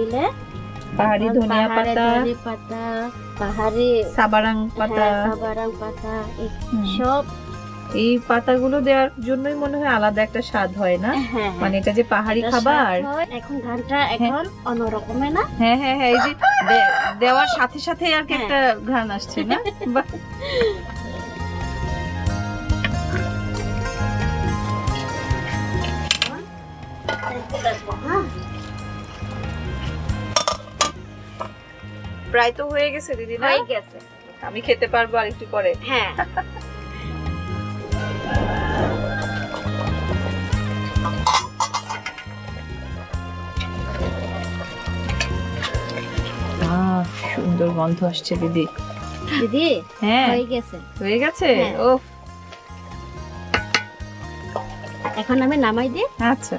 মিলে পাহাড়ি ধনিয়া পাতা, ধনে পাতা, পাহাড়ি সাবারাং পাতা, সাবারাং পাতা, এই সব এই পাতাগুলো দেওয়ার জন্যই মনে হয় আলাদা একটা স্বাদ হয় না? মানে এটা যে পাহাড়ি খাবার। এখন ঘ্রাণটা এখন অন্যরকমের না? হ্যাঁ হ্যাঁ হ্যাঁ, এই যে দেওয়ার সাথে সাথে আর কি একটা ঘ্রাণ আসছে না? বাহ। প্রায় তো হয়ে গেছে দিদি না? হয়ে গেছে। আমি খেতে পারবো আর একটু পরে। হ্যাঁ। সুন্দর গন্ধ আসছে দিদি। দিদি হ্যাঁ হয়ে গেছে। হয়ে গেছে? ও এখন আমি নামাই দিই। আচ্ছা।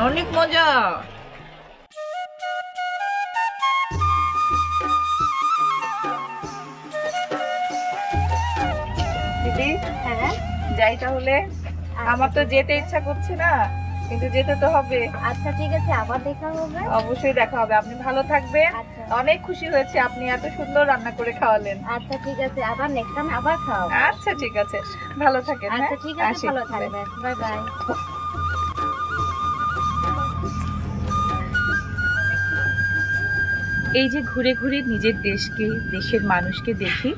অনেক মজা। দিদি হ্যাঁ যাই তাহলে, আমার তো যেতে ইচ্ছা করছে না, কিন্তু যেতে তো হবে। আচ্ছা ঠিক আছে, আবার দেখা হবে। অবশ্যই দেখা হবে। আপনি ভালো থাকবেন। আচ্ছা। অনেক খুশি হয়েছে আপনি এত সুন্দর রান্না করে খাওয়ালেন। আচ্ছা ঠিক আছে, আবার নেক্সট টাইম আবার খাও। আচ্ছা ঠিক আছে, ভালো থাকেন। আচ্ছা ঠিক আছে, আসি। ভালো থাকবেন। Bye bye. এই যে ঘুরে ঘুরে নিজের দেশকে, দেশের মানুষকে দেখি,